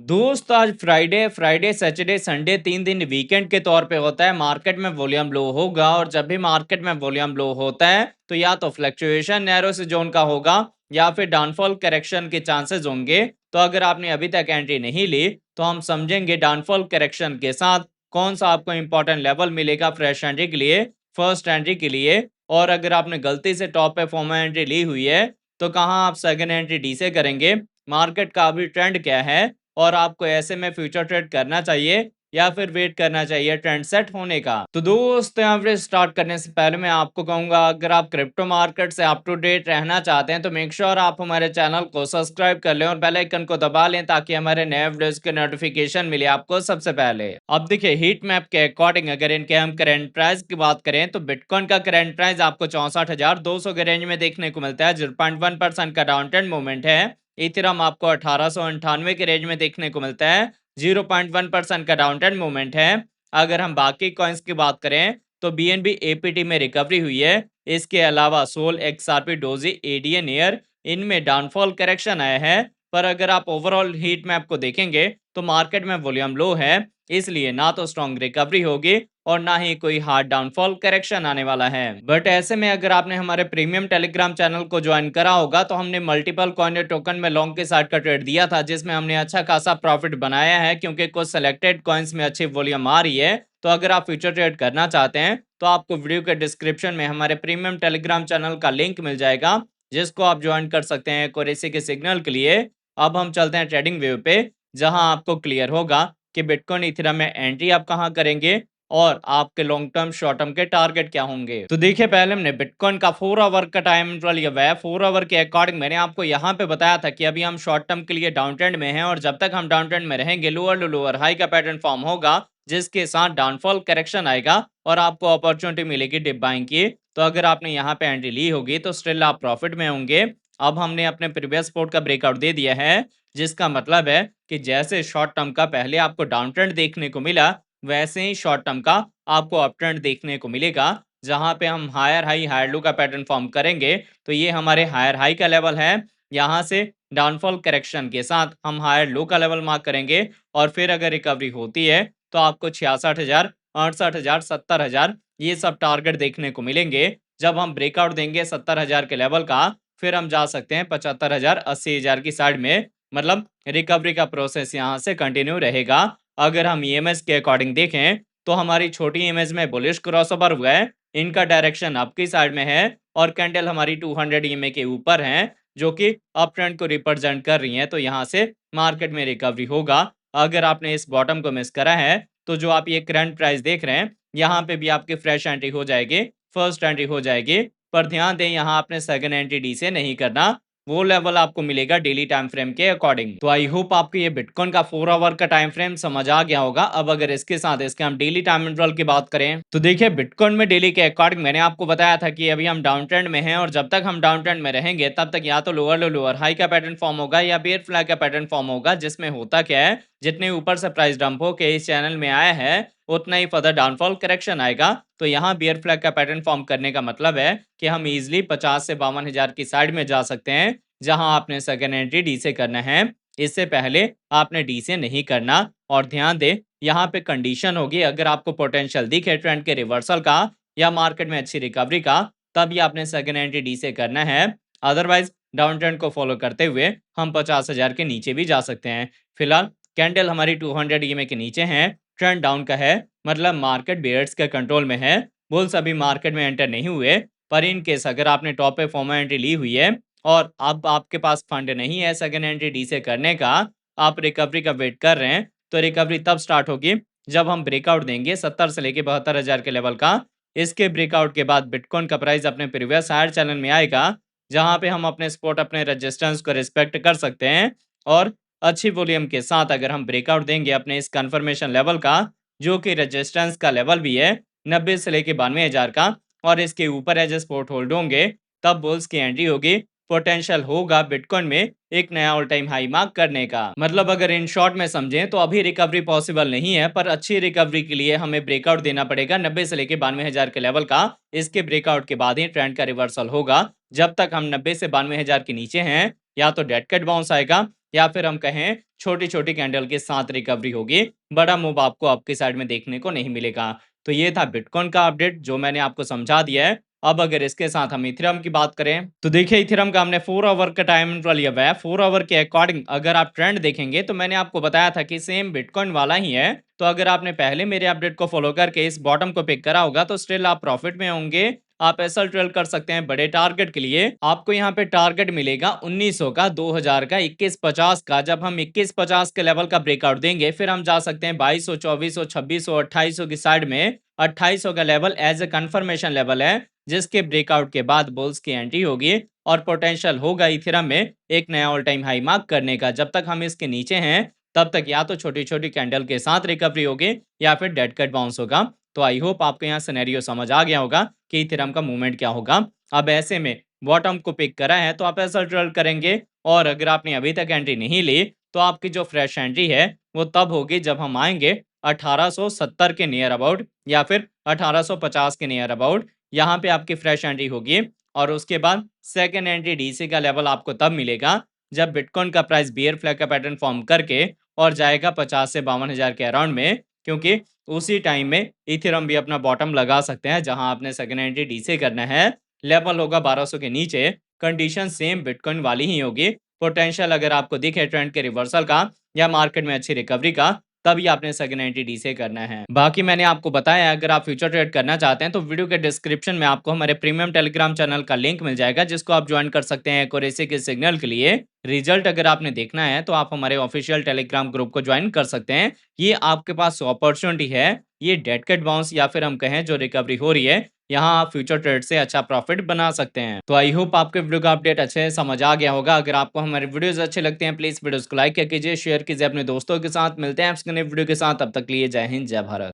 दोस्त आज Friday Saturday Sunday 3 दिन वीकेंड के तौर पे होता है। मार्केट में वॉल्यूम लो होगा और जब भी मार्केट में वॉल्यूम लो होता है तो या तो फ्लक्चुएशन नैरो से जोन का होगा या फिर डाउनफॉल करेक्शन के चांसेस होंगे। तो अगर आपने अभी तक एंट्री नहीं ली तो हम समझेंगे डाउनफॉल करेक्शन के साथ कौन सा आपको इंपॉर्टेंट लेवल मिलेगा फ्रेश एंट्री के लिए, फर्स्ट एंट्री के लिए। और अगर आपने गलती से टॉप पे फॉर्मा एंट्री ली हुई है तो कहाँ आप सेकंड एंट्री डी से करेंगे, मार्केट का अभी ट्रेंड क्या है और आपको ऐसे में फ्यूचर ट्रेड करना चाहिए या फिर वेट करना चाहिए ट्रेंड सेट होने का। तो दोस्त एवरेज स्टार्ट करने से पहले मैं आपको कहूंगा, अगर आप क्रिप्टो मार्केट से अप टू डेट रहना चाहते हैं तो मेक श्योर आप हमारे चैनल को सब्सक्राइब कर लें और बेल आइकन को दबा लें ताकि हमारे नए वीडियोस के नोटिफिकेशन मिले आपको सबसे पहले। अब देखिए हीट मैप के अकॉर्डिंग अगर इनके हम करंट प्राइस की बात करें तो बिटकॉइन का करंट प्राइस आपको 64,200 के रेंज में देखने को मिलता है। 0.1% का डाउन ट्रेंड मूवमेंट है। इथेरियम आपको 1898 के रेंज में देखने को मिलता है। 0.1% का डाउन ट्रेंड मूवमेंट है। अगर हम बाकी कॉइन्स की बात करें तो बीएनबी एपीटी में रिकवरी हुई है। इसके अलावा सोल, एक्सआरपी, डोजी, एडीएन एयर इनमें डाउनफॉल करेक्शन आया है। पर अगर आप ओवरऑल हीट मैप को देखेंगे तो मार्केट में वॉल्यूम लो है, इसलिए ना तो स्ट्रॉन्ग रिकवरी होगी और ना ही कोई हार्ड डाउनफॉल करेक्शन आने वाला है। बट ऐसे में अगर आपने हमारे प्रीमियम टेलीग्राम चैनल को ज्वाइन करा होगा तो हमने मल्टीपल कॉइन या टोकन में लॉन्ग के साइड का ट्रेड दिया था जिसमें हमने अच्छा खासा प्रॉफिट बनाया है क्योंकि कुछ सिलेक्टेड कॉइन्स में अच्छी वॉल्यूम आ रही है। तो अगर आप फ्यूचर ट्रेड करना चाहते हैं तो आपको वीडियो के डिस्क्रिप्शन में हमारे प्रीमियम टेलीग्राम चैनल का लिंक मिल जाएगा जिसको आप ज्वाइन कर सकते हैं एक्यूरेसी के सिग्नल के लिए। अब हम चलते हैं ट्रेडिंग व्यू पे, जहां आपको क्लियर होगा कि बिटकॉइन इथेरियम में एंट्री आप कहां करेंगे और आपके लॉन्ग टर्म शॉर्ट टर्म के टारगेट क्या होंगे। तो देखिए पहले हमने बिटकॉइन का 4 आवर का टाइम इंटरवल लिया हुआ है। 4 आवर के अकॉर्डिंग मैंने आपको यहाँ पे बताया था कि अभी हम शॉर्ट टर्म के लिए डाउन ट्रेंड में हैं और जब तक हम डाउन ट्रेंड में रहेंगे लोअर टू लोअर हाई का पैटर्न फॉर्म होगा जिसके साथ डाउनफॉल करेक्शन आएगा और आपको अपॉर्चुनिटी मिलेगी डिप बाइंग की। तो अगर आपने यहाँ पे एंट्री ली होगी तो स्टिल आप प्रॉफिट में होंगे। अब हमने अपने प्रीवियस सपोर्ट का ब्रेकआउट दे दिया है जिसका मतलब है कि जैसे शॉर्ट टर्म का पहले आपको डाउन ट्रेंड देखने को मिला वैसे ही शॉर्ट टर्म का आपको अप ट्रेंड देखने को मिलेगा जहां पे हम हायर हाई हायर लो का पैटर्न फॉर्म करेंगे। तो ये हमारे हायर हाई का लेवल है। यहाँ से डाउनफॉल करेक्शन के साथ हम हायर लो का लेवल मार्क करेंगे और फिर अगर रिकवरी होती है तो आपको 66,000, 68,000, 70,000 ये सब टारगेट देखने को मिलेंगे। जब हम ब्रेकआउट देंगे 70,000 के लेवल का फिर हम जा सकते हैं 75,000, 80,000 की साइड में। मतलब रिकवरी का प्रोसेस यहाँ से कंटिन्यू रहेगा। अगर हम ईएमएस के अकॉर्डिंग देखें तो हमारी छोटी इमेज में बुलिश क्रॉसओवर हुआ है। इनका डायरेक्शन अप की साइड में है और कैंडल हमारी 200 ईएमए के ऊपर है जो कि अप ट्रेंड को रिप्रेजेंट कर रही हैं। तो यहाँ से मार्केट में रिकवरी होगा। अगर आपने इस बॉटम को मिस करा है तो जो आप ये करंट प्राइस देख रहे हैं यहाँ पे भी आपकी फ्रेश एंट्री हो जाएगी, फर्स्ट एंट्री हो जाएगी। पर ध्यान दें यहाँ आपने सेकंड एंट्री डी से नहीं करना, वो लेवल आपको मिलेगा डेली टाइम फ्रेम के अकॉर्डिंग। तो आई होप आपको ये बिटकॉइन का 4 आवर का टाइम फ्रेम समझ आ गया होगा। अब अगर इसके साथ इसके हम डेली टाइम इंटरवल की बात करें तो देखिए बिटकॉइन में डेली के अकॉर्डिंग मैंने आपको बताया था कि अभी हम डाउन ट्रेंड में हैं और जब तक हम डाउन ट्रेंड में रहेंगे तब तक या तो लोअर हाई का पैटर्न फॉर्म होगा या बेयर फ्लैग का पैटर्न फॉर्म होगा। जिसमें होता क्या है, जितने ऊपर से प्राइस डंप हो के इस चैनल में आया है उतना ही फर्दर डाउनफॉल करेक्शन आएगा। तो यहाँ बियर फ्लैग का पैटर्न फॉर्म करने का मतलब है कि हम इजिली 50 से 52,000 की साइड में जा सकते हैं जहां आपने सेकेंड एंट्री डी से करना है। इससे पहले आपने डी से नहीं करना। और ध्यान दे यहाँ पे कंडीशन होगी अगर आपको पोटेंशियल दिखे ट्रेंड के रिवर्सल का या मार्केट में अच्छी रिकवरी का तभी आपने सेकेंड एंट्री डी से करना है। अदरवाइज डाउन ट्रेंड को फॉलो करते हुए हम 50,000 के नीचे भी जा सकते हैं। फिलहाल कैंडल हमारी 200 ईएमए के नीचे है, ट्रेंड डाउन का है, मतलब मार्केट बेयर्स के कंट्रोल में है। बुल्स अभी मार्केट में एंटर नहीं हुए। पर इन केस अगर आपने टॉप पे फॉर्मा एंट्री ली हुई है और अब आपके पास फंड नहीं है सेकंड एंट्री डी से करने का, आप रिकवरी का वेट कर रहे हैं, तो रिकवरी तब स्टार्ट होगी जब हम ब्रेकआउट देंगे 70 से लेके 72,000 के लेवल का। इसके ब्रेकआउट के बाद बिटकॉइन का प्राइस अपने प्रीवियस हायर चैनल में आएगा जहां पे हम अपने स्पॉट अपने रेजिस्टेंस को रिस्पेक्ट कर सकते हैं। और अच्छी वॉल्यूम के साथ अगर हम ब्रेकआउट देंगे अपने इस कंफर्मेशन लेवल का जो कि रेजिस्टेंस का लेवल भी है 90 से लेके 92,000 का और इसके ऊपर एज सपोर्ट होल्ड होंगे, तब बुल्स की एंट्री होगी। पोटेंशियल होगा बिटकॉइन में एक नया ऑल टाइम हाई मार्क करने का। मतलब अगर इन शॉर्ट में समझें तो अभी रिकवरी पॉसिबल नहीं है, पर अच्छी रिकवरी के लिए हमें ब्रेकआउट देना पड़ेगा 90 से लेके 92,000 के लेवल का। इसके ब्रेकआउट के बाद ही ट्रेंड का रिवर्सल होगा। जब तक हम 90 से 92,000 के नीचे हैं या तो डेड कैट बाउंस आएगा या फिर हम कहें छोटी छोटी कैंडल के साथ रिकवरी होगी। बड़ा मूव आपको आपकी साइड में देखने को नहीं मिलेगा। तो ये था बिटकॉइन का अपडेट जो मैंने आपको समझा दिया है। अब अगर इसके साथ हम इथेरियम की बात करें तो देखिए इथेरियम का हमने 4 आवर का टाइम इंटरवल लिया हुआ है। 4 आवर के अकॉर्डिंग अगर आप ट्रेंड देखेंगे तो मैंने आपको बताया था कि सेम बिटकॉइन वाला ही है। तो अगर आपने पहले मेरे अपडेट को फॉलो करके इस बॉटम को पिक करा होगा तो स्टिल आप प्रॉफिट में होंगे। आप एसएल ट्रेल कर सकते हैं बड़े टारगेट के लिए। आपको यहाँ पे टारगेट मिलेगा 1900 का, 2000 का, 2150 का। जब हम 2150 के लेवल का ब्रेकआउट देंगे फिर हम जा सकते हैं 2200, 2400, 2600, 2800 की साइड में। 2800 का level as a confirmation level है जिसके ब्रेकआउट के बाद बुल्स की एंट्री होगी और पोटेंशियल होगा इथेरियम में एक नया ऑल टाइम हाई मार्क करने का। जब तक हम इसके नीचे हैं तब तक या तो छोटी छोटी कैंडल के साथ रिकवरी होगी या फिर डेड कट बाउंस होगा। तो आई होप आपको यहाँ सिनेरियो समझ आ गया होगा कि इथेरियम का मूवमेंट क्या होगा। अब ऐसे में बॉटम को पिक करा है तो आप ऐसा ट्रेड करेंगे। और अगर आपने अभी तक एंट्री नहीं ली तो आपकी जो फ्रेश एंट्री है वो तब होगी जब हम आएंगे 1870 के नियर अबाउट या फिर 1850 के नियर अबाउट। यहाँ पे आपकी फ्रेश एंट्री होगी और उसके बाद सेकेंड एंट्री डीसी का लेवल आपको तब मिलेगा जब बिटकॉइन का प्राइस बियर फ्लैग का पैटर्न फॉर्म करके और जाएगा 50 से 52 हजार के अराउंड में। क्योंकि उसी टाइम में इथेरियम भी अपना बॉटम लगा सकते हैं जहां आपने सेकेंड एंट्री डीसी करना है। लेवल होगा 1200 के नीचे। कंडीशन सेम बिटकॉइन वाली ही होगी। पोटेंशियल अगर आपको दिखे ट्रेंड के रिवर्सल का या मार्केट में अच्छी रिकवरी का तभी आपने सेकेंड एंट्री डीसी करना है। बाकी मैंने आपको बताया अगर आप फ्यूचर ट्रेड करना चाहते हैं तो वीडियो के डिस्क्रिप्शन में आपको हमारे प्रीमियम टेलीग्राम चैनल का लिंक मिल जाएगा जिसको आप ज्वाइन कर सकते हैं एक्यूरेसी के सिग्नल के लिए। रिजल्ट अगर आपने देखना है तो आप हमारे ऑफिशियल टेलीग्राम ग्रुप को ज्वाइन कर सकते हैं। ये आपके पास अपॉर्चुनिटी है। ये डेड कट बाउंस या फिर हम कहें जो रिकवरी हो रही है यहाँ आप फ्यूचर ट्रेड से अच्छा प्रॉफिट बना सकते हैं। तो आई होप आपको वीडियो का अपडेट अच्छे से समझ आ गया होगा। अगर आपको हमारे वीडियोस अच्छे लगते हैं प्लीज वीडियोस को लाइक कीजिए, शेयर कीजिए अपने दोस्तों के साथ। मिलते हैं आपसे नए वीडियो के साथ, तब तक लिए जय हिंद जय भारत।